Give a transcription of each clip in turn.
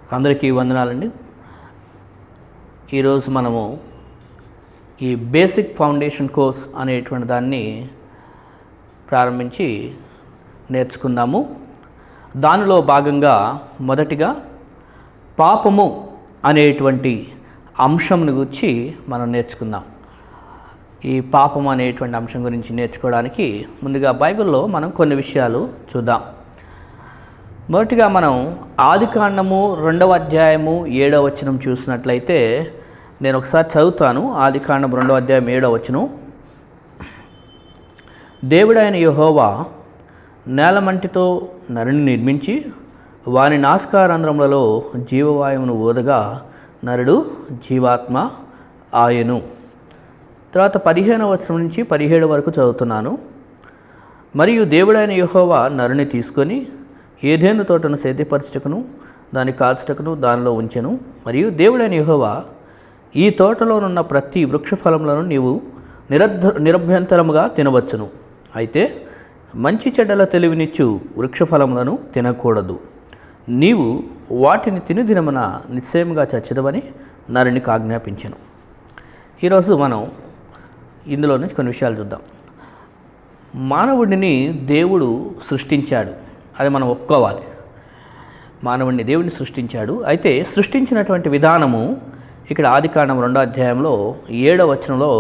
అందరికీ వందనాలండి. ఈరోజు మనము ఈ బేసిక్ ఫౌండేషన్ కోర్స్ అనేటువంటి దాన్ని ప్రారంభించి నేర్చుకుందాము. దానిలో భాగంగా మొదటిగా పాపము అనేటువంటి అంశంను గురించి మనం నేర్చుకుందాం. ఈ పాపం అనేటువంటి అంశం గురించి నేర్చుకోవడానికి ముందుగా బైబిల్లో మనం కొన్ని విషయాలు చూద్దాం. మొదటిగా మనం ఆదికాండము 2వ అధ్యాయము 7వ వచనం చూసినట్లయితే నేను ఒకసారి చదువుతాను. ఆదికాండం 2వ అధ్యాయం 7వ వచనం. దేవుడైన యెహోవా నేలమంటితో నరుని నిర్మించి వాని నాసికారంధ్రములలో జీవవాయువును ఊదగా నరుడు జీవాత్మ ఆయను. తర్వాత 15వ వచనం నుంచి 17 వరకు చదువుతున్నాను. మరియు దేవుడైన యెహోవా నరుని తీసుకొని ఏదెను తోటను సేద్యపరచుటకును దాన్ని కాల్చుటకును దానిలో ఉంచెను. మరియు దేవుడైన యెహోవా ఈ తోటలోనున్న ప్రతి వృక్ష ఫలములను నీవు నిరభ్యంతరముగా తినవచ్చును, అయితే మంచి చెడ్డల తెలివినిచ్చు వృక్ష ఫలములను తినకూడదు. నీవు వాటిని తిను దినమున నిశ్చయముగా చచ్చదవని నరునికి ఆజ్ఞాపించెను. ఈరోజు మనం ఇందులో నుంచి కొన్ని విషయాలు చూద్దాం. మానవుడిని దేవుడు సృష్టించాడు, అది మనం ఒప్పుకోవాలి. మానవుడిని దేవుడిని సృష్టించాడు. అయితే సృష్టించినటువంటి విధానము ఇక్కడ ఆదికాండం 2వ అధ్యాయంలో 7వ వచనంలో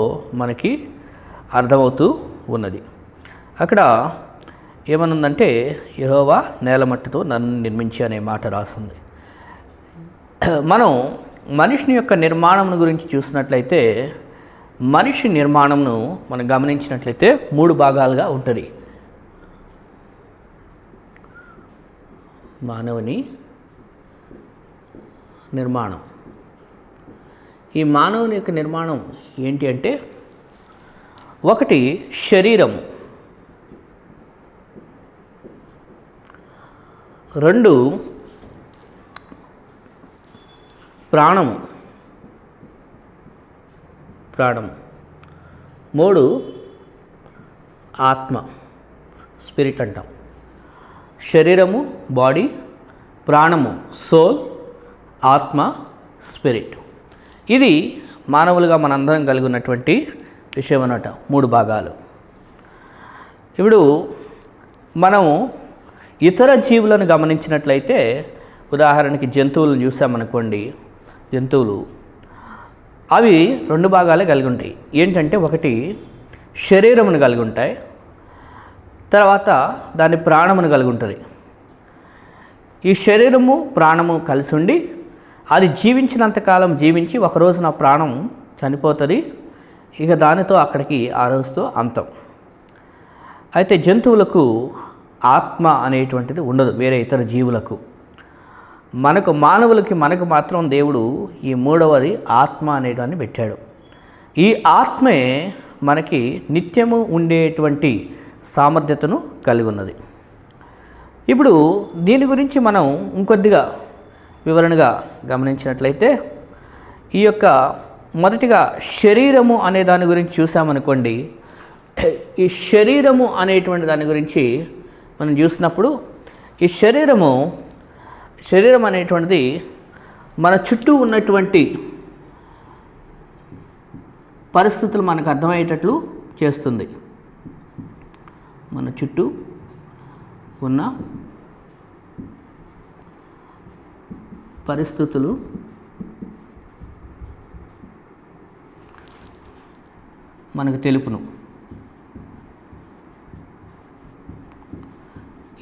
మనకి అర్థమవుతూ ఉన్నది. అక్కడ ఏమనుందంటే యెహోవా నేలమట్టితో నన్ను నిర్మించి అనే మాట రాస్తుంది. మనం మనిషిని యొక్క నిర్మాణం గురించి చూసినట్లయితే మనిషి నిర్మాణంను మనం గమనించినట్లయితే 3 భాగాలుగా ఉంటుంది. మానవుని నిర్మాణం. ఈ మానవుని యొక్క నిర్మాణం ఏంటి అంటే, ఒకటి శరీరం, 2 ప్రాణము, 3 ఆత్మ, స్పిరిట్ అంటాం. శరీరము బాడీ, ప్రాణము సోల్, ఆత్మ స్పిరిట్. ఇది మానవులుగా మనందరం కలిగి ఉన్నటువంటి విషయం అన్నమాట. 3 భాగాలు. ఇప్పుడు మనము ఇతర జీవులను గమనించినట్లయితే, ఉదాహరణకి జంతువులను చూసామనుకోండి. జంతువులు అవి 2 భాగాలే కలిగి ఉంటాయి. ఏంటంటే, ఒకటి శరీరమును కలిగి ఉంటాయి, తర్వాత దాని ప్రాణమును కలిగి ఉంటుంది. ఈ శరీరము ప్రాణము కలిసి ఉండి అది జీవించినంతకాలం జీవించి ఒకరోజు నా ప్రాణం చనిపోతుంది, ఇక దానితో అక్కడికి ఆ రోజుతో అంతం. అయితే జంతువులకు ఆత్మ అనేటువంటిది ఉండదు, వేరే ఇతర జీవులకు. మనకు మాత్రం దేవుడు ఈ 3వది ఆత్మ అనేదాన్ని పెట్టాడు. ఈ ఆత్మే మనకి నిత్యము ఉండేటువంటి సామర్థ్యతను కలిగి ఉన్నది. ఇప్పుడు దీని గురించి మనం ఇంకొద్దిగా వివరణగా గమనించినట్లయితే, ఈ యొక్క మొదటిగా శరీరము అనే దాని గురించి చూసామనుకోండి. ఈ శరీరము అనేటువంటి దాని గురించి మనం చూసినప్పుడు, ఈ శరీరం అనేటువంటిది మన చుట్టూ ఉన్నటువంటి పరిస్థితులు మనకు అర్థమయ్యేటట్లు చేస్తుంది. మన చుట్టూ ఉన్న పరిస్థితులు మనకు తెలుపును.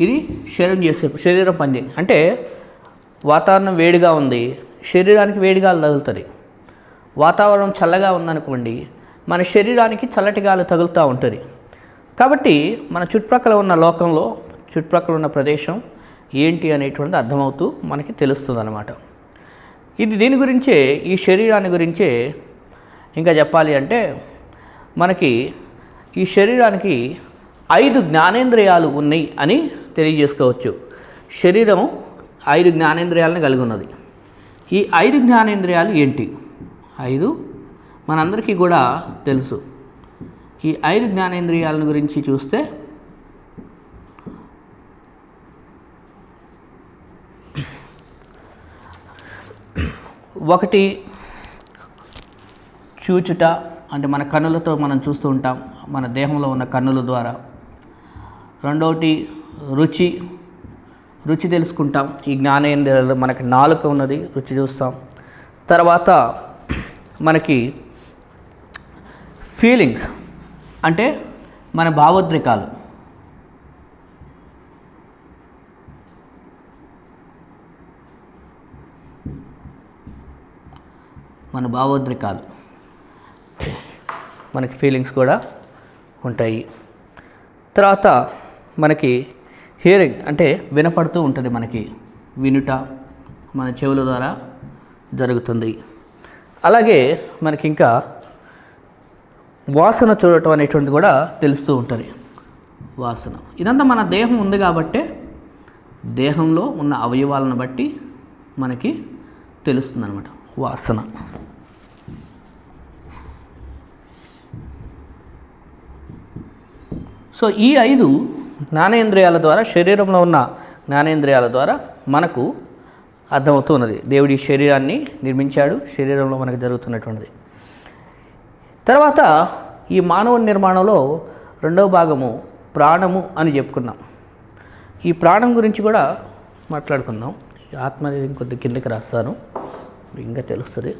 ఇది శరీరం పని. అంటే వాతావరణం వేడిగా ఉంది, శరీరానికి వేడిగాలు తగులుతుంది. వాతావరణం చల్లగా ఉందనుకోండి, మన శరీరానికి చల్లటి గాలి తగులుతూ ఉంటుంది. కాబట్టి మన చుట్టుప్రక్కల ఉన్న లోకంలో, చుట్టుప్రక్కల ఉన్న ప్రదేశం ఏంటి అనేటువంటిది అర్థమవుతూ మనకి తెలుస్తుంది అన్నమాట. దీని గురించే, ఈ శరీరాన్ని గురించే ఇంకా చెప్పాలి అంటే, మనకి ఈ శరీరానికి 5 జ్ఞానేంద్రియాలు ఉన్నాయి అని తెలియజేసుకోవచ్చు. శరీరం 5 జ్ఞానేంద్రియాలను కలిగి ఉన్నది. ఈ 5 జ్ఞానేంద్రియాలు ఏంటి? 5 మనందరికీ కూడా తెలుసు. ఈ 5 జ్ఞానేంద్రియాలను గురించి చూస్తే, ఒకటి చూచుట, అంటే మన కన్నులతో మనం చూస్తూ ఉంటాం మన దేహంలో ఉన్న కన్నుల ద్వారా. రెండవది రుచి, రుచి తెలుసుకుంటాం. ఈ జ్ఞానేంద్రియాలు మనకి నాలుక ఉన్నది, రుచి చూస్తాం. తర్వాత మనకి ఫీలింగ్స్, అంటే మన భావోద్రేకాలు. మన భావోద్రేకాలు, మనకి ఫీలింగ్స్ కూడా ఉంటాయి. తర్వాత మనకి హియరింగ్, అంటే వినపడుతూ ఉంటుంది, మనకి వినుట మన చెవుల ద్వారా జరుగుతుంది. అలాగే మనకి ఇంకా వాసన చూడటం అనేటువంటిది కూడా తెలుస్తూ ఉంటుంది. వాసన ఇదంతా మన దేహం ఉంది కాబట్టే దేహంలో ఉన్న అవయవాలను బట్టి మనకి తెలుస్తుంది అన్నమాట వాసన. సో ఈ 5 జ్ఞానేంద్రియాల ద్వారా, శరీరంలో ఉన్న జ్ఞానేంద్రియాల ద్వారా మనకు అర్థమవుతున్నది. దేవుడి శరీరాన్ని నిర్మించాడు, శరీరంలో మనకు జరుగుతున్నటువంటిది. తర్వాత ఈ మానవ నిర్మాణంలో రెండవ భాగము ప్రాణము అని చెప్పుకున్నాం. ఈ ప్రాణం గురించి కూడా మాట్లాడుకుందాం. ఆత్మ అనేది ఇంకొద్ది కిందకి రాస్తాను, ఇంకా తెలుస్తుంది.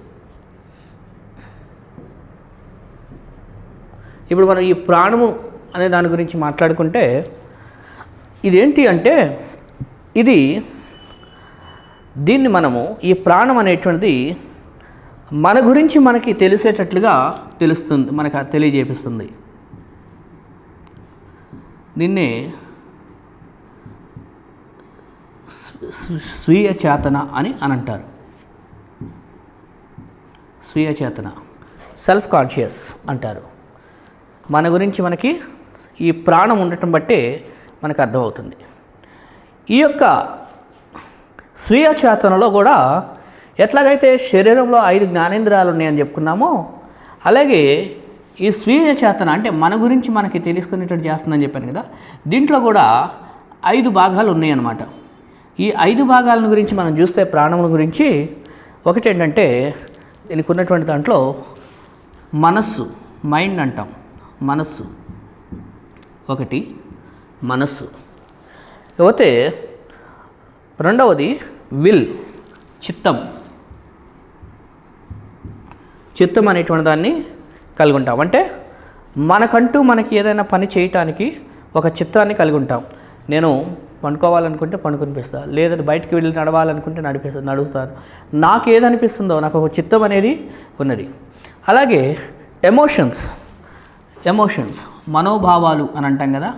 ఇప్పుడు మనం ఈ ప్రాణము అనే దాని గురించి మాట్లాడుకుంటే ఇదేంటి అంటే దీన్ని మనము ఈ ప్రాణం అనేటువంటిది మన గురించి మనకి తెలిసేటట్లుగా తెలుస్తుంది, మనకు తెలియజేపిస్తుంది. దీన్నే స్వీయ చేతన అని అంటారు. స్వీయ చేతన, సెల్ఫ్ కాన్షియస్ అంటారు. మన గురించి మనకి ఈ ప్రాణం ఉండటం బట్టే మనకు అర్థమవుతుంది. ఈ యొక్క స్వీయ చేతనలో కూడా ఎట్లాగైతే శరీరంలో 5 జ్ఞానేంద్రియాలు ఉన్నాయని చెప్పుకున్నామో, అలాగే ఈ స్వీయ చేతన అంటే మన గురించి మనకి తెలుసుకునేటట్టు చేస్తుందని చెప్పాను కదా, దీంట్లో కూడా 5 భాగాలు ఉన్నాయన్నమాట. ఈ 5 భాగాల గురించి మనం చూస్తే ప్రాణముల గురించి ఒకటి ఏంటంటే, దీనికి ఉన్నటువంటి దాంట్లో మనస్సు, మైండ్ అంటాం. మనస్సు ఒకటి, మనస్సు. లేకపోతే రెండవది విల్, చిత్తం. చిత్తం అనేటువంటి దాన్ని కలిగి ఉంటాం. అంటే మనకంటూ మనకి ఏదైనా పని చేయటానికి ఒక చిత్తాన్ని కలిగి ఉంటాం. నేను పండుకోవాలనుకుంటే పండుకొనిపిస్తాను, లేదంటే బయటికి వెళ్ళి నడవాలనుకుంటే నడుస్తాను. నాకు ఏదనిపిస్తుందో నాకు ఒక చిత్తం అనేది ఉన్నది. అలాగే ఎమోషన్స్, మనోభావాలు అని అంటాం కదా,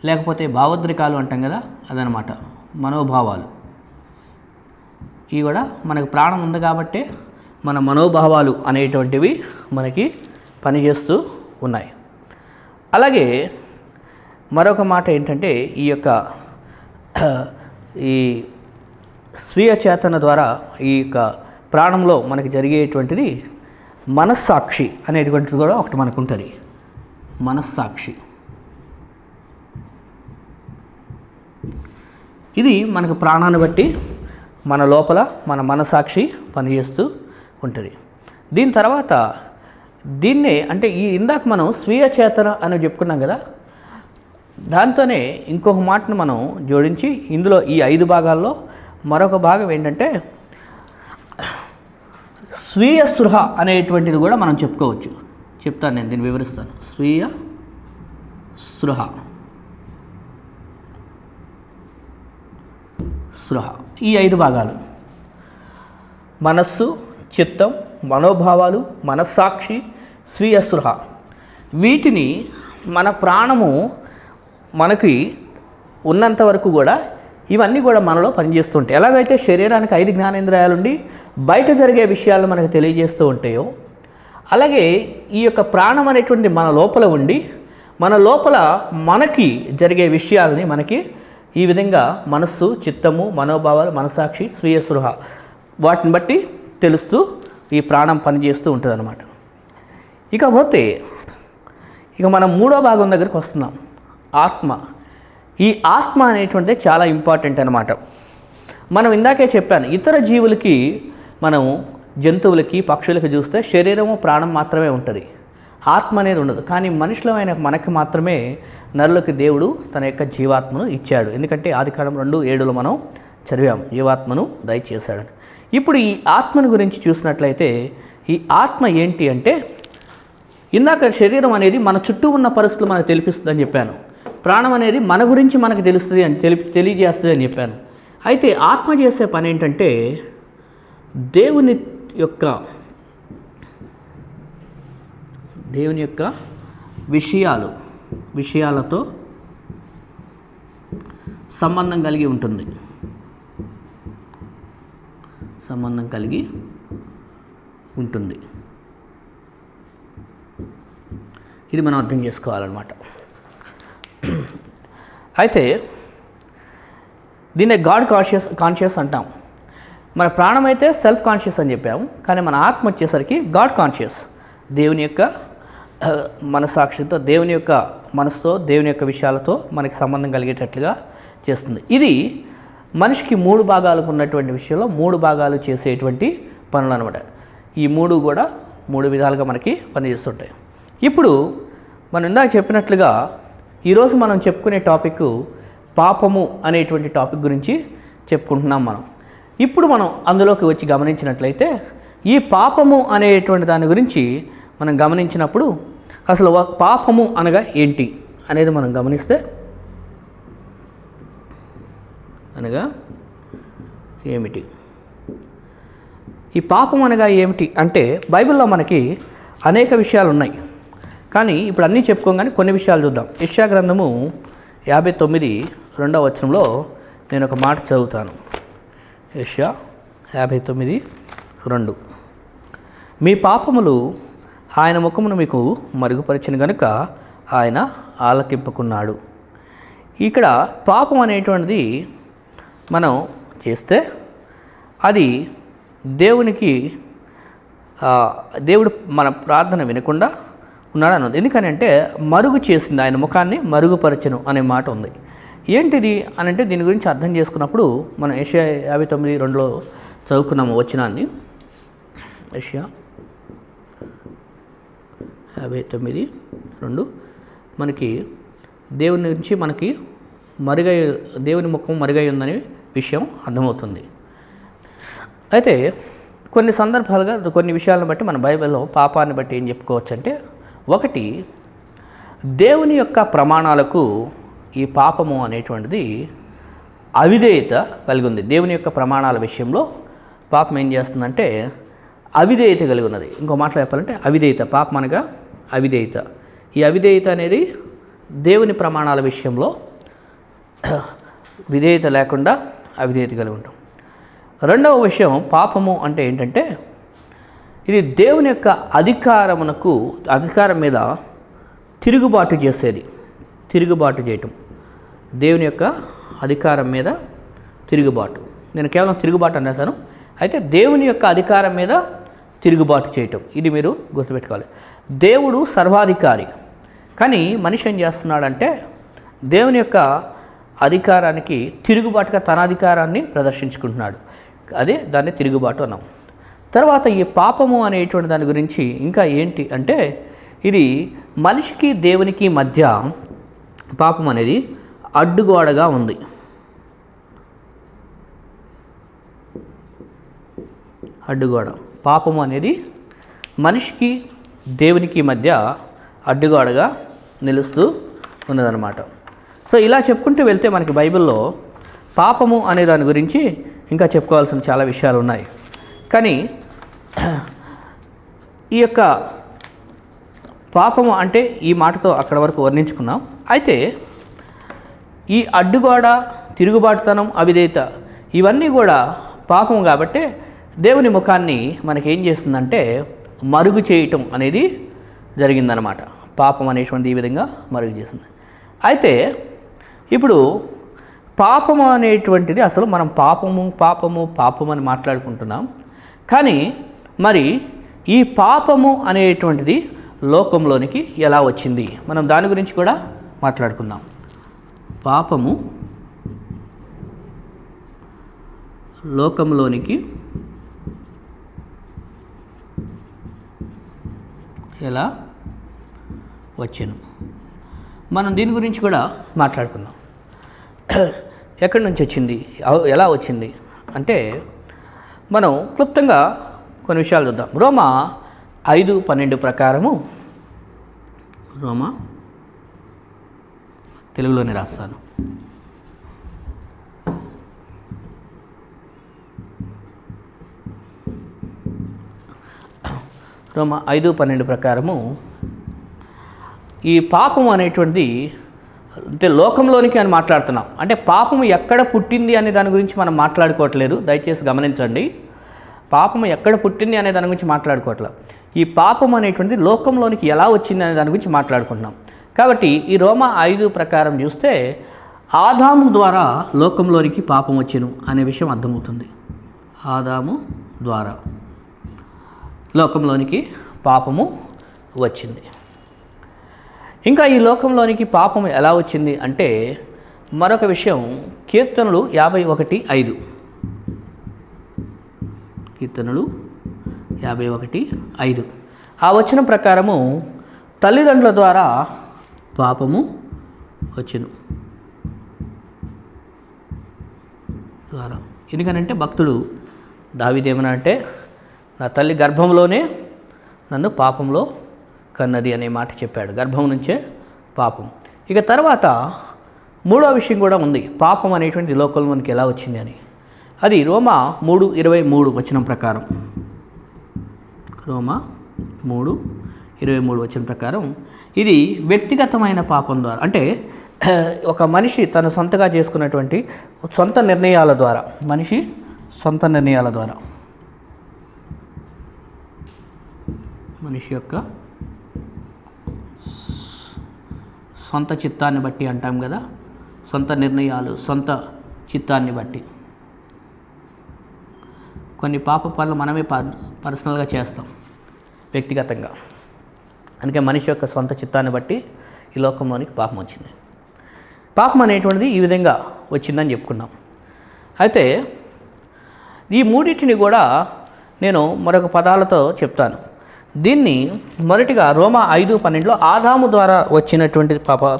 లేకపోతే భావోద్రేకాలు అంటాం కదా, అదనమాట మనోభావాలు. ఇవి కూడా మనకు ప్రాణం ఉంది కాబట్టి మన మనోభావాలు అనేటువంటివి మనకి పనిచేస్తూ ఉన్నాయి. అలాగే మరొక మాట ఏంటంటే, ఈ యొక్క ఈ స్వీయ చేతన ద్వారా ఈ యొక్క ప్రాణంలో మనకి జరిగేటువంటిది మనస్సాక్షి అనేటువంటిది కూడా ఒకటి మనకు ఉంటుంది. మనస్సాక్షి ఇది మనకు ప్రాణాన్ని బట్టి మన లోపల మన మనస్సాక్షి పనిచేస్తూ ఉంటుంది. దీని తర్వాత దీన్నే అంటే ఇందాక మనం స్వీయ చేతన అని చెప్పుకున్నాం కదా, దాంతోనే ఇంకొక మాటను మనం జోడించి ఇందులో ఈ 5 భాగాల్లో మరొక భాగం ఏంటంటే స్వీయ స్పృహ అనేటువంటిది కూడా మనం చెప్పుకోవచ్చు. చెప్తాను, నేను దీన్ని వివరిస్తాను. స్వీయ స్పృహ, ఈ 5 భాగాలు మనస్సు, చిత్తం, మనోభావాలు, మనస్సాక్షి, స్వీయ స్పృహ. వీటిని మన ప్రాణము మనకి ఉన్నంత వరకు కూడా ఇవన్నీ కూడా మనలో పనిచేస్తుంటాయి. ఎలాగైతే శరీరానికి 5 జ్ఞానేంద్రియాలు ఉండి బయట జరిగే విషయాలు మనకు తెలియజేస్తూ ఉంటాయో, అలాగే ఈ యొక్క ప్రాణం అనేటువంటి మన లోపల ఉండి మన లోపల మనకి జరిగే విషయాలని మనకి ఈ విధంగా మనస్సు, చిత్తము, మనోభావాలు, మనస్సాక్షి, స్వీయ స్పృహ వాటిని బట్టి తెలుస్తూ ఈ ప్రాణం పనిచేస్తూ ఉంటుంది అన్నమాట. ఇకపోతే మనం 3వ భాగం దగ్గరికి వస్తున్నాం, ఆత్మ. ఈ ఆత్మ అనేటువంటిది చాలా ఇంపార్టెంట్ అన్నమాట. మనం ఇందాకే చెప్పాను, ఇతర జీవులకి మనం జంతువులకి పక్షులకి చూస్తే శరీరము ప్రాణం మాత్రమే ఉంటుంది, ఆత్మ అనేది ఉండదు. కానీ మనుషులమైన మనకి మాత్రమే నరులకి దేవుడు తన యొక్క జీవాత్మను ఇచ్చాడు. ఎందుకంటే ఆదికాండం 2:7 మనం చదివాం, జీవాత్మను దయచేశాడని. ఇప్పుడు ఈ ఆత్మను గురించి చూసినట్లయితే ఈ ఆత్మ ఏంటి అంటే, ఇందాక శరీరం అనేది మన చుట్టూ ఉన్న పరిస్థితులు మనకు తెలిపిస్తుందని చెప్పాను, ప్రాణం అనేది మన గురించి మనకు తెలుస్తుంది అని తెలియజేస్తుంది అని చెప్పాను. అయితే ఆత్మ చేసే పని ఏంటంటే దేవుని యొక్క విషయాలతో సంబంధం కలిగి ఉంటుంది. ఇది మనం అర్థం చేసుకోవాలన్నమాట. అయితే దీన్నే గాడ్ కాన్షియస్ అంటాం. మన ప్రాణం అయితే సెల్ఫ్ కాన్షియస్ అని చెప్పాము, కానీ మన ఆత్మ వచ్చేసరికి గాడ్ కాన్షియస్. దేవుని యొక్క మనసాక్షితో, దేవుని యొక్క మనసుతో, దేవుని యొక్క విషయాలతో మనకి సంబంధం కలిగేటట్లుగా చేస్తుంది. ఇది మనిషికి 3 భాగాలకు ఉన్నటువంటి విషయంలో 3 భాగాలు చేసేటువంటి పనులు అనమాట. ఈ 3 కూడా 3 విధాలుగా మనకి పనిచేస్తుంటాయి. ఇప్పుడు మనం ఇందాక చెప్పినట్లుగా ఈరోజు మనం చెప్పుకునే టాపిక్ పాపము అనేటువంటి టాపిక్ గురించి చెప్పుకుంటున్నాం మనం. ఇప్పుడు మనం అందులోకి వచ్చి గమనించినట్లయితే ఈ పాపము అనేటువంటి దాని గురించి మనం గమనించినప్పుడు అసలు పాపము అనగా ఏంటి అనేది మనం గమనిస్తే, అనగా ఏమిటి, ఈ పాపం అనగా ఏమిటి అంటే బైబిల్లో మనకి అనేక విషయాలు ఉన్నాయి. కానీ ఇప్పుడు అన్నీ చెప్పుకోగానే కొన్ని విషయాలు చూద్దాం. యెషయా గ్రంథము 59:2వ వచనంలో నేను ఒక మాట చదువుతాను. యెషయా 59:2. మీ పాపములు ఆయన ముఖమును మీకు మరుగుపరిచిన గనుక ఆయన ఆలకింపుకున్నాడు. ఇక్కడ పాపం అనేటువంటిది మనం చేస్తే అది దేవుడు మన ప్రార్థన వినకుండా ఉన్నాడు అన్నది. ఎందుకని అంటే మరుగు చేసింది, ఆయన ముఖాన్ని మరుగుపరచను అనే మాట ఉంది. ఏంటిది అని అంటే దీని గురించి అర్థం చేసుకున్నప్పుడు మనం యెషయా 59:2లో చదువుకున్నాము వచనాన్ని. యెషయా 59:2 మనకి దేవుని నుంచి మనకి దేవుని ముఖం మరుగై ఉందనే విషయం అర్థమవుతుంది. అయితే కొన్ని సందర్భాలుగా కొన్ని విషయాలను బట్టి మన బైబిల్లో పాపాన్ని బట్టి ఏం చెప్పుకోవచ్చు అంటే, ఒకటి, దేవుని యొక్క ప్రమాణాలకు ఈ పాపము అనేటువంటిది అవిధేయత కలిగి ఉంది. దేవుని యొక్క ప్రమాణాల విషయంలో పాపం ఏం చేస్తుందంటే అవిధేయత కలిగి ఉన్నది. ఇంకో మాటలో చెప్పాలంటే అవిధేయత. పాపం అనగా అవిధేయత. ఈ అవిధేయత అనేది దేవుని ప్రమాణాల విషయంలో విధేయత లేకుండా అవిధేయత కలిగి ఉంటాం. రెండవ విషయం, పాపము అంటే ఏంటంటే ఇది దేవుని యొక్క అధికారం మీద తిరుగుబాటు చేయటం. దేవుని యొక్క అధికారం మీద తిరుగుబాటు. నేను కేవలం తిరుగుబాటు అనేసాను. అయితే దేవుని యొక్క అధికారం మీద తిరుగుబాటు చేయటం, ఇది మీరు గుర్తుపెట్టుకోవాలి. దేవుడు సర్వాధికారి, కానీ మనిషి ఏం చేస్తున్నాడంటే దేవుని యొక్క అధికారానికి తిరుగుబాటుగా తన అధికారాన్ని ప్రదర్శించుకుంటున్నాడు. అదే దాన్ని తిరుగుబాటు అన్నాం. తర్వాత ఈ పాపము అనేటువంటి దాని గురించి ఇంకా ఏంటి అంటే, ఇది మనిషికి దేవునికి మధ్య పాపం అనేది అడ్డుగోడగా ఉంది. అడ్డుగోడ. పాపము అనేది మనిషికి దేవునికి మధ్య అడ్డుగోడగా నిలుస్తూ ఉన్నదన్నమాట. సో ఇలా చెప్పుకుంటూ వెళ్తే మనకి బైబిల్లో పాపము అనే దాని గురించి ఇంకా చెప్పుకోవాల్సిన చాలా విషయాలు ఉన్నాయి. కానీ ఈ యొక్క పాపము అంటే ఈ మాటతో అక్కడ వరకు వర్ణించుకున్నాం. అయితే ఈ అడ్డుగోడ, తిరుగుబాటుతనం, అవిధేయత ఇవన్నీ కూడా పాపము కాబట్టి దేవుని ముఖాన్ని మనకేం చేస్తుందంటే మరుగు చేయటం అనేది జరిగిందనమాట. పాపం అనేటువంటిది ఈ విధంగా మరుగు చేస్తుంది. అయితే ఇప్పుడు పాపము అనేటువంటిది అసలు మనం పాపము అని మాట్లాడుకుంటున్నాం. కానీ మరి ఈ పాపము అనేటువంటిది లోకంలోనికి ఎలా వచ్చింది, మనం దాని గురించి కూడా మాట్లాడుకుందాం. పాపము లోకంలోనికి ఎలా వచ్చెను. మనం దీని గురించి కూడా మాట్లాడుకుందాం. ఎక్కడి నుంచి వచ్చింది, ఎలా వచ్చింది అంటే మనం క్లుప్తంగా కొన్ని విషయాలు చూద్దాం. రోమా 5:12 ప్రకారము, రోమా తెలుగులోనే రాస్తాను. రోమా 5:12 ప్రకారము ఈ పాపం అనేటువంటిది అంటే లోకంలోనికి అని మాట్లాడుతున్నాం. అంటే పాపము ఎక్కడ పుట్టింది అనే దాని గురించి మనం మాట్లాడుకోవట్లేదు, దయచేసి గమనించండి. పాపము ఎక్కడ పుట్టింది అనే దాని గురించి మాట్లాడుకోవట్లేదు. ఈ పాపం అనేటువంటిది లోకంలోనికి ఎలా వచ్చింది అనే దాని గురించి మాట్లాడుకుంటున్నాం. కాబట్టి ఈ రోమా 5 ప్రకారం చూస్తే ఆదాము ద్వారా లోకంలోనికి పాపం వచ్చెను అనే విషయం అర్థమవుతుంది. ఆదాము ద్వారా లోకంలోనికి పాపము వచ్చింది. ఇంకా ఈ లోకంలోనికి పాపం ఎలా వచ్చింది అంటే మరొక విషయం, కీర్తనలు 51:5. కీర్తనలు 51:5 ఆ వచనం ప్రకారము తల్లిదండ్రుల ద్వారా పాపము వచ్చెను ద్వారా. ఎందుకనంటే భక్తుడు దావీదేమన్నా అంటే నా తల్లి గర్భంలోనే నన్ను పాపంలో కన్నది అనే మాట చెప్పాడు. గర్భం నుంచే పాపం. ఇక తర్వాత మూడో విషయం కూడా ఉంది, పాపం అనేటువంటి లోకంలో మనకి ఎలా వచ్చింది అని. అది రోమా 3:23 వచనం ప్రకారం. రోమా 3:23 వచనం ప్రకారం ఇది వ్యక్తిగతమైన పాపం ద్వారా, అంటే ఒక మనిషి తను సొంతగా చేసుకున్నటువంటి సొంత నిర్ణయాల ద్వారా, మనిషి సొంత నిర్ణయాల ద్వారా, మనిషి యొక్క సొంత చిత్తాన్ని బట్టి అంటాం కదా, సొంత నిర్ణయాలు, సొంత చిత్తాన్ని బట్టి కొన్ని పాప పనులు మనమే పర్సనల్గా చేస్తాం వ్యక్తిగతంగా. అందుకే మనిషి యొక్క సొంత చిత్తాన్ని బట్టి ఈ లోకంలోనికి పాపం వచ్చింది. పాపం అనేటువంటిది ఈ విధంగా వచ్చిందని చెప్పుకున్నాం. అయితే ఈ మూడింటిని కూడా నేను మరొక పదాలతో చెప్తాను. దీన్ని మొదటిగా రోమా 5:12 ఆదాము ద్వారా వచ్చినటువంటి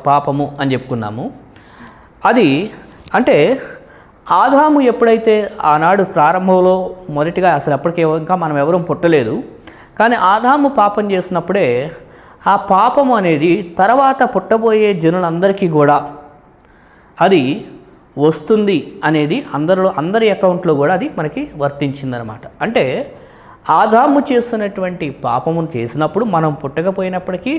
పాపము అని చెప్పుకున్నాము. అది అంటే ఆదాము ఎప్పుడైతే ఆనాడు ప్రారంభంలో మొదటిగా అసలు అప్పటికే ఇంకా మనం ఎవరూ పుట్టలేదు, కానీ ఆదాము పాపం చేసినప్పుడే ఆ పాపము అనేది తర్వాత పుట్టబోయే జనులందరికీ కూడా అది వస్తుంది అనేది అందరి అకౌంట్లో కూడా అది మనకి వర్తించిందనమాట. అంటే ఆదాము చేస్తున్నటువంటి పాపమును చేసినప్పుడు మనం పుట్టకపోయినప్పటికీ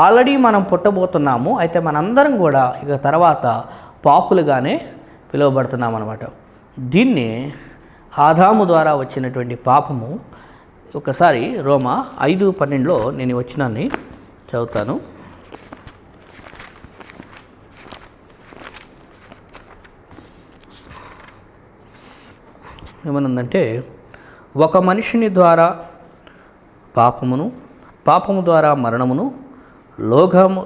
ఆల్రెడీ మనం పుట్టబోతున్నాము. అయితే మనందరం కూడా ఇక తర్వాత పాపులుగానే పిలువబడుతున్నాం అన్నమాట. దీన్ని ఆదాము ద్వారా వచ్చినటువంటి పాపము. ఒకసారి రోమా 5:12 నేను వచ్చినాన్ని చదువుతాను. ఏమనుందంటే, ఒక మనిషిని ద్వారా పాపము ద్వారా మరణమును లోకము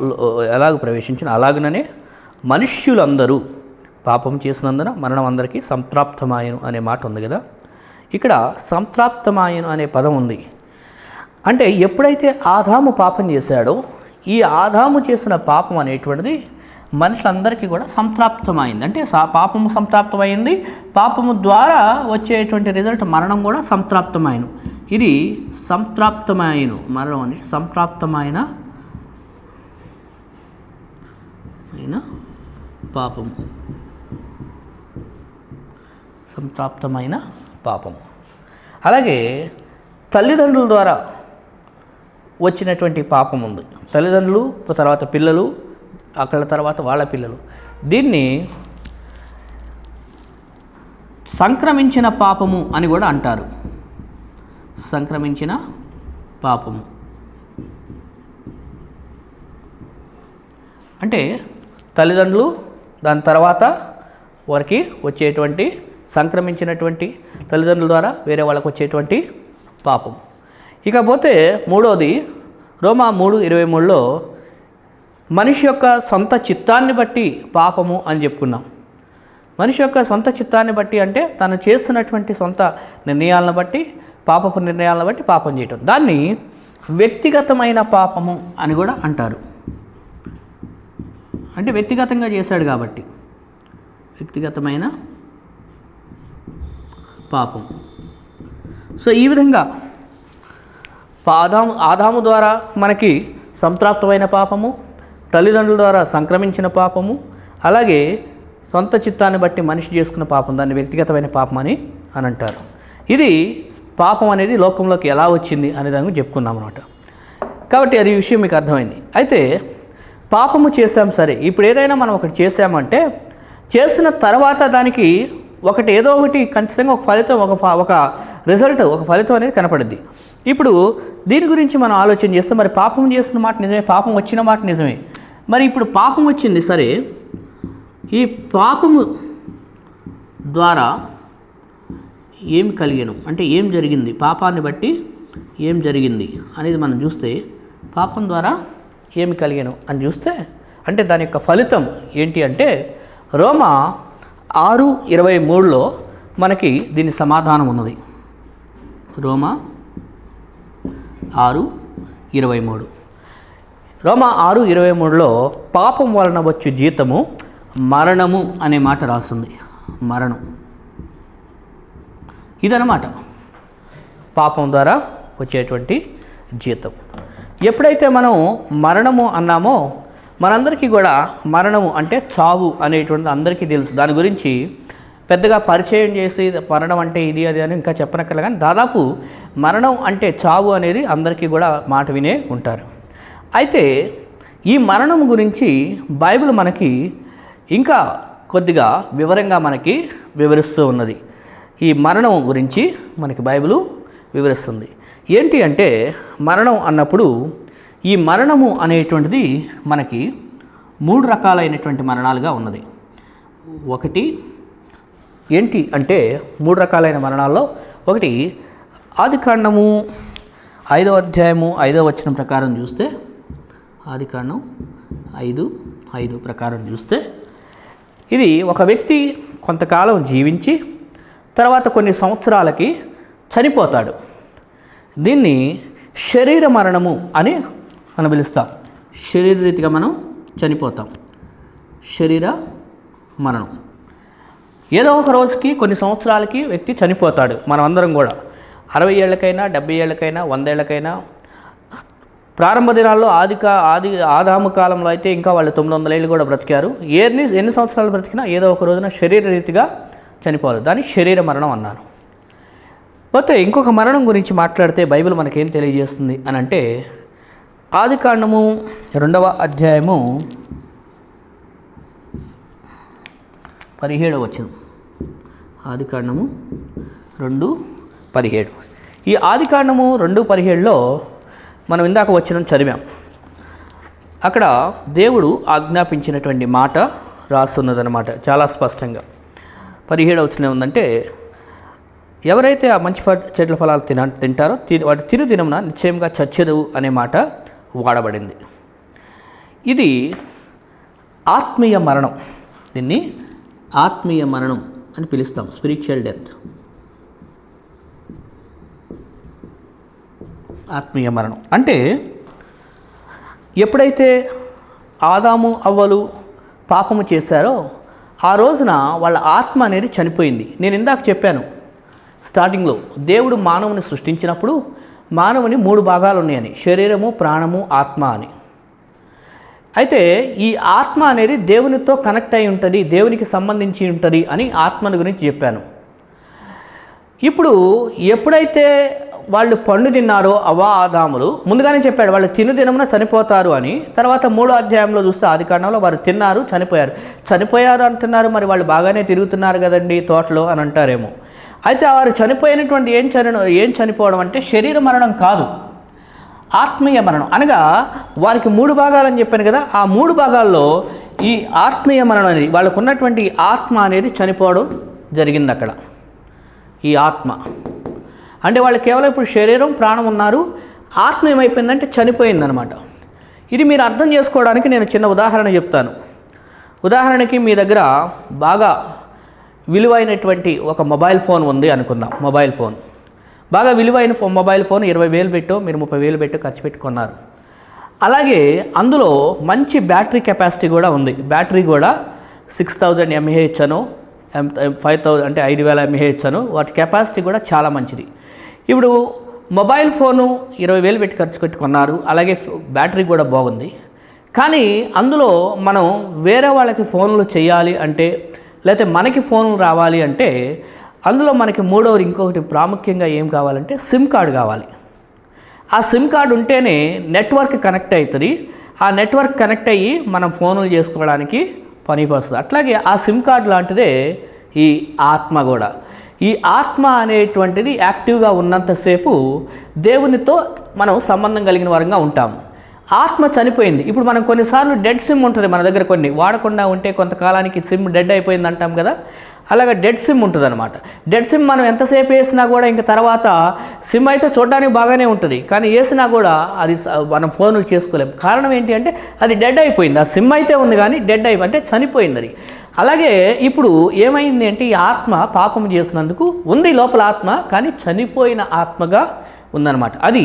ఎలాగ ప్రవేశించిన అలాగనే మనుష్యులందరూ పాపం చేసినందున మరణం అందరికీ సంప్రాప్తమాయను అనే మాట ఉంది కదా. ఇక్కడ సంప్రాప్తమాయను అనే పదం ఉంది. అంటే ఎప్పుడైతే ఆదాము పాపం చేశాడో ఈ ఆదాము చేసిన పాపం అనేటువంటిది మనుషులందరికీ కూడా సంప్రాప్తమైంది. అంటే పాపము సంప్రాప్తమైంది, పాపము ద్వారా వచ్చేటువంటి రిజల్ట్ మరణం కూడా సంప్రాప్తమైను. ఇది సంప్రాప్తమైను మరణం అని సంప్రాప్తమైన పాపము, సంప్రాప్తమైన పాపము. అలాగే తల్లిదండ్రుల ద్వారా వచ్చినటువంటి పాపం ఉంది. తల్లిదండ్రులు తర్వాత పిల్లలు, అక్కడ తర్వాత వాళ్ళ పిల్లలు. దీన్ని సంక్రమించిన పాపము అని కూడా అంటారు. సంక్రమించిన పాపము అంటే తల్లిదండ్రులు, దాని తర్వాత వారికి వచ్చేటువంటి సంక్రమించినటువంటి తల్లిదండ్రుల ద్వారా వేరే వాళ్ళకు వచ్చేటువంటి పాపం. ఇకపోతే మూడోది రోమా 3:23 మనిషి యొక్క సొంత చిత్తాన్ని బట్టి పాపము అని చెప్పుకున్నాం. మనిషి యొక్క సొంత చిత్తాన్ని బట్టి అంటే తను చేస్తున్నటువంటి సొంత నిర్ణయాలను బట్టి, పాపపు నిర్ణయాలను బట్టి పాపం చేయటం. దాన్ని వ్యక్తిగతమైన పాపము అని కూడా అంటారు. అంటే వ్యక్తిగతంగా చేశాడు కాబట్టి వ్యక్తిగతమైన పాపం. సో ఈ విధంగా ఆదాము ద్వారా మనకి సంప్రాప్తమైన పాపము, తల్లిదండ్రుల ద్వారా సంక్రమించిన పాపము, అలాగే సొంత చిత్తాన్ని బట్టి మనిషి చేసుకున్న పాపం, దాన్ని వ్యక్తిగతమైన పాపం అని అంటారు. ఇది పాపం అనేది లోకంలోకి ఎలా వచ్చింది అనే దాన్ని చెప్పుకున్నాం అన్నమాట. కాబట్టి అది విషయం మీకు అర్థమైంది. అయితే పాపము చేసాం సరే, ఇప్పుడు ఏదైనా మనం ఒకటి చేసామంటే చేసిన తర్వాత దానికి ఏదో ఒకటి ఖచ్చితంగా ఒక ఫలితం, ఒక రిజల్ట్, ఒక ఫలితం అనేది కనపడుద్ది. ఇప్పుడు దీని గురించి మనం ఆలోచన చేస్తే మరి పాపం చేస్తున్న మాట నిజమే, పాపం వచ్చిన మాట నిజమే. మరి ఇప్పుడు పాపం వచ్చింది సరే, ఈ పాపము ద్వారా ఏం కలిగాను అంటే ఏం జరిగింది, పాపాన్ని బట్టి ఏం జరిగింది అనేది మనం చూస్తే, పాపం ద్వారా ఏమి కలిగాను అని చూస్తే అంటే దాని యొక్క ఫలితం ఏంటి అంటే రోమా 6:23లో మనకి దీని సమాధానం ఉన్నది. రోమా 6:23 రోమా 6:23లో పాపం వలన వచ్చు జీతము మరణము అనే మాట రాస్తుంది. మరణం ఇదన్నమాట పాపం ద్వారా వచ్చేటువంటి జీతం. ఎప్పుడైతే మనం మరణము అన్నామో, మనందరికీ కూడా మరణము అంటే చావు అనేటువంటిది అందరికీ తెలుసు. దాని గురించి పెద్దగా పరిచయం చేసి మరణం అంటే ఇది అది అని ఇంకా చెప్పనక్కర్లే, కానీ దాదాపు మరణం అంటే చావు అనేది అందరికీ కూడా మాట వినే ఉంటారు. అయితే ఈ మరణం గురించి బైబిల్ మనకి ఇంకా కొద్దిగా వివరంగా మనకి వివరిస్తూ ఉన్నది. ఈ మరణం గురించి మనకి బైబిల్ వివరిస్తుంది. ఏంటి అంటే మరణం అన్నప్పుడు ఈ మరణము అనేటువంటిది మనకి 3 రకాలైనటువంటి మరణాలుగా ఉన్నది. ఒకటి ఏంటి అంటే 3 రకాలైన మరణాల్లో ఒకటి ఆదికాండము 5వ అధ్యాయము 5వ వచనం ప్రకారం చూస్తే, ఆదికాండం 5:5 ప్రకారం చూస్తే ఇది ఒక వ్యక్తి కొంతకాలం జీవించి తర్వాత కొన్ని సంవత్సరాలకి చనిపోతాడు. దీన్ని శరీర మరణము అని మనం పిలుస్తాం. శరీరరీతిగా మనం చనిపోతాం, శరీర మరణం. ఏదో ఒక రోజుకి కొన్ని సంవత్సరాలకి వ్యక్తి చనిపోతాడు. మనం అందరం కూడా 60 ఏళ్ళకైనా 70 ఏళ్ళకైనా 100 ఏళ్ళకైనా, ప్రారంభ దినాల్లో ఆదాము కాలంలో అయితే ఇంకా వాళ్ళు 900 ఏళ్ళు కూడా బ్రతికారు. ఎన్ని సంవత్సరాలు బ్రతికినా ఏదో ఒక రోజున శరీరరీతిగా చనిపోవాలి. దాన్ని శరీర మరణం అన్నారు. పోతే ఇంకొక మరణం గురించి మాట్లాడితే బైబిల్ మనకేం తెలియజేస్తుంది అని అంటే, ఆదికాండము 2వ అధ్యాయము 17వ వచనం. ఆదికాండము 2:17. ఈ ఆదికాండము 2:17లో మనం ఇందాక వచనం చదివాం. అక్కడ దేవుడు ఆజ్ఞాపించినటువంటి మాట రాస్తున్నదన్నమాట చాలా స్పష్టంగా. 17వ వచనం ఉందంటే, ఎవరైతే ఆ మంచి చెట్ల ఫలాలు తింటారో వాటి తినుదినమున నిశ్చయంగా చచ్చెదవు అనే మాట వాడబడింది. ఇది ఆత్మీయ మరణం. దీన్ని ఆత్మీయ మరణం అని పిలుస్తాం, స్పిరిచువల్ డెత్. ఆత్మీయ మరణం అంటే ఎప్పుడైతే ఆదాము అవ్వలు పాపము చేశారో ఆ రోజున వాళ్ళ ఆత్మ అనేది చనిపోయింది. నేను ఇందాక చెప్పాను స్టార్టింగ్లో, దేవుడు మానవుని సృష్టించినప్పుడు మానవుని 3 భాగాలు ఉన్నాయని, శరీరము, ప్రాణము, ఆత్మ అని. అయితే ఈ ఆత్మ అనేది దేవునితో కనెక్ట్ అయి ఉంటుంది, దేవునికి సంబంధించి ఉంటుంది అని ఆత్మని గురించి చెప్పాను. ఇప్పుడు ఎప్పుడైతే వాళ్ళు పండు తిన్నారో ఆదాములు, ముందుగానే చెప్పాడు వాళ్ళు తినుదినమున చనిపోతారు అని. తర్వాత 3వ అధ్యాయంలో చూస్తే ఆదికాండంలో వారు తిన్నారు, చనిపోయారు అంటున్నారు. మరి వాళ్ళు బాగానే తిరుగుతున్నారు కదండి తోటలో అని అంటారేమో. అయితే వారు చనిపోయినటువంటి ఏం చనిపోవడం అంటే శరీర మరణం కాదు, ఆత్మీయ మరణం. అనగా వారికి 3 భాగాలని చెప్పాను కదా, ఆ 3 భాగాల్లో ఈ ఆత్మీయ మరణం అనేది వాళ్ళకు ఉన్నటువంటి ఆత్మ అనేది చనిపోవడం జరిగింది అక్కడ. ఈ ఆత్మ అంటే వాళ్ళు కేవలం ఇప్పుడు శరీరం, ప్రాణం ఉన్నారు, ఆత్మ ఏమైపోయిందంటే చనిపోయిందనమాట. ఇది మీరు అర్థం చేసుకోవడానికి నేను చిన్న ఉదాహరణ చెప్తాను. ఉదాహరణకి మీ దగ్గర బాగా విలువైనటువంటి ఒక మొబైల్ ఫోన్ ఉంది అనుకుందాం. బాగా విలువైన మొబైల్ ఫోన్ 20,000 పెట్టో మీరు 30,000 పెట్టో ఖర్చు పెట్టుకున్నారు. అలాగే అందులో మంచి బ్యాటరీ కెపాసిటీ కూడా ఉంది. బ్యాటరీ కూడా 6000 mAh అను 5000 అంటే 5000 mAh అను వాటి కెపాసిటీ కూడా చాలా మంచిది. ఇప్పుడు మొబైల్ ఫోను 20,000 పెట్టి ఖర్చు పెట్టుకున్నారు, అలాగే బ్యాటరీ కూడా బాగుంది. కానీ అందులో మనం వేరే వాళ్ళకి ఫోన్లు చేయాలి అంటే లేకపోతే మనకి ఫోన్లు రావాలి అంటే అందులో మనకి మూడవది ఇంకొకటి ప్రాముఖ్యంగా ఏం కావాలంటే సిమ్ కార్డు కావాలి. ఆ సిమ్ కార్డు ఉంటేనే నెట్వర్క్ కనెక్ట్ అవుతుంది. ఆ నెట్వర్క్ కనెక్ట్ అయ్యి మనం ఫోన్లు చేసుకోవడానికి పనికొస్తుంది. అట్లాగే ఆ సిమ్ కార్డు లాంటిదే ఈ ఆత్మ కూడా. ఈ ఆత్మ అనేటువంటిది యాక్టివ్గా ఉన్నంతసేపు దేవునితో మనం సంబంధం కలిగిన వారంగా ఉంటాము. ఆత్మ చనిపోయింది. ఇప్పుడు మనం కొన్నిసార్లు డెడ్ సిమ్ ఉంటుంది మన దగ్గర, కొన్ని వాడకుండా ఉంటే కొంతకాలానికి సిమ్ డెడ్ అయిపోయింది అంటాం కదా, అలాగే డెడ్ సిమ్ ఉంటుంది అనమాట. డెడ్ సిమ్ మనం ఎంతసేపు వేసినా కూడా ఇంక తర్వాత సిమ్ అయితే చూడడానికి బాగానే ఉంటుంది, కానీ వేసినా కూడా అది మనం ఫోన్లు చేసుకోలేము. కారణం ఏంటి అంటే అది డెడ్ అయిపోయింది. ఆ సిమ్ అయితే ఉంది కానీ డెడ్ అంటే చనిపోయింది అది. అలాగే ఇప్పుడు ఏమైంది అంటే ఈ ఆత్మ పాపం చేసినందుకు ఉంది లోపల ఆత్మ, కానీ చనిపోయిన ఆత్మగా ఉందన్నమాట. అది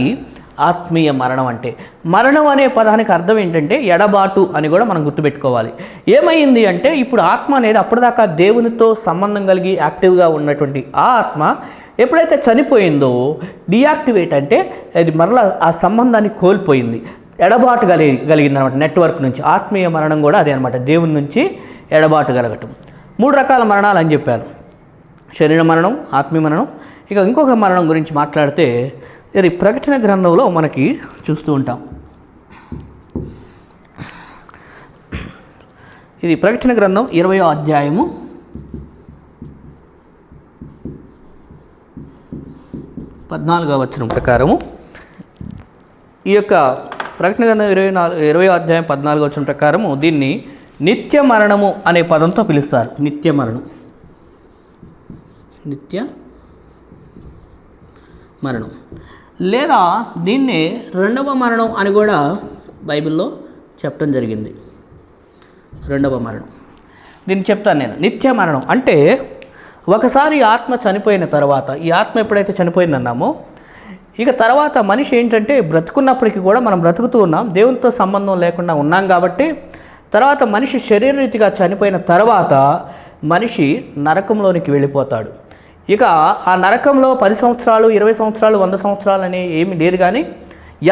ఆత్మీయ మరణం. అంటే మరణం అనే పదానికి అర్థం ఏంటంటే ఎడబాటు అని కూడా మనం గుర్తుపెట్టుకోవాలి. ఏమైంది అంటే ఇప్పుడు ఆత్మ అనేది అప్పటిదాకా దేవునితో సంబంధం కలిగి యాక్టివ్గా ఉన్నటువంటి ఆ ఆత్మ ఎప్పుడైతే చనిపోయిందో డియాక్టివేట్ అంటే అది మరలా ఆ సంబంధాన్ని కోల్పోయింది, ఎడబాటు కలిగింది అనమాట నెట్వర్క్ నుంచి. ఆత్మీయ మరణం కూడా అదే అనమాట, దేవుని నుంచి ఎడబాటు కలగటం. 3 రకాల మరణాలు అని చెప్పాను: శరీర మరణం, ఆత్మీయ మరణం. ఇక ఇంకొక మరణం గురించి మాట్లాడితే ఇది ప్రకటన గ్రంథంలో మనకి చూస్తూ ఉంటాం. ఇది ప్రకటన గ్రంథం 20వ అధ్యాయము 14వ వచనం ప్రకారము, ఈ యొక్క ప్రకటన గ్రంథం 20వ అధ్యాయం 14వ వచనం ప్రకారము దీన్ని నిత్య మరణము అనే పదంతో పిలుస్తారు. నిత్య మరణం, నిత్య మరణం, లేదా దీన్నే రెండవ మరణం అని కూడా బైబిల్లో చెప్పడం జరిగింది. రెండవ మరణం దీన్ని చెప్తాను నేను. నిత్య మరణం అంటే ఒకసారి ఆత్మ చనిపోయిన తర్వాత, ఈ ఆత్మ ఎప్పుడైతే చనిపోయిందన్నామో ఇక తర్వాత మనిషి ఏంటంటే బ్రతుకున్నప్పటికీ కూడా మనం బ్రతుకుతూ ఉన్నాం, దేవునితో సంబంధం లేకుండా ఉన్నాం. కాబట్టి తర్వాత మనిషి శరీరరీతిగా చనిపోయిన తర్వాత మనిషి నరకంలోనికి వెళ్ళిపోతాడు. ఇక ఆ నరకంలో 10 సంవత్సరాలు, 20 సంవత్సరాలు, 100 సంవత్సరాలు అనే ఏమి లేదు, కానీ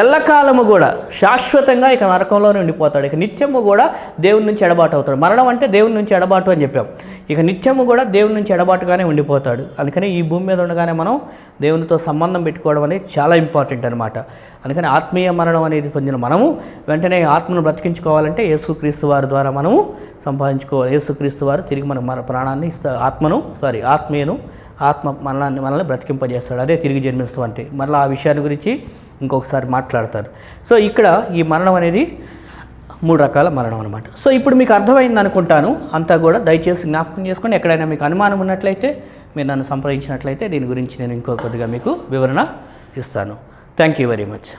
ఎల్లకాలము కూడా శాశ్వతంగా ఇక నరకంలోనే ఉండిపోతాడు. ఇక నిత్యము కూడా దేవుని నుంచి ఎడబాటు అవుతాడు. మరణం అంటే దేవుని నుంచి ఎడబాటు అని చెప్పాం. ఇక నిత్యము కూడా దేవుని నుంచి ఎడబాటుగానే ఉండిపోతాడు. అందుకని ఈ భూమి మీద ఉండగానే మనం దేవునితో సంబంధం పెట్టుకోవడం అనేది చాలా ఇంపార్టెంట్ అనమాట. అందుకని ఆత్మీయ మరణం అనేది పొందిన మనము వెంటనే ఆత్మను బ్రతికించుకోవాలంటే యేసుక్రీస్తు వారి ద్వారా మనము సంపాదించుకోవాలి. యేసుక్రీస్తు వారు తిరిగి మన ప్రాణాన్ని ఇస్తారు, ఆత్మీయను ఆత్మ మనల్ని బ్రతికింపజేస్తాడు. అదే తిరిగి జన్మిస్తాం అంటే. మళ్ళీ ఆ విషయాన్ని గురించి ఇంకొకసారి మాట్లాడతారు. సో ఇక్కడ ఈ మరణం అనేది 3 రకాల మరణం అనమాట. సో ఇప్పుడు మీకు అర్థమైంది అనుకుంటాను అంతా కూడా. దయచేసి జ్ఞాపకం చేసుకోండి. ఎక్కడైనా మీకు అనుమానం ఉన్నట్లయితే మీరు నన్ను సంప్రదించినట్లయితే దీని గురించి నేను ఇంకో కొద్దిగా మీకు వివరణ ఇస్తాను. Thank you very much.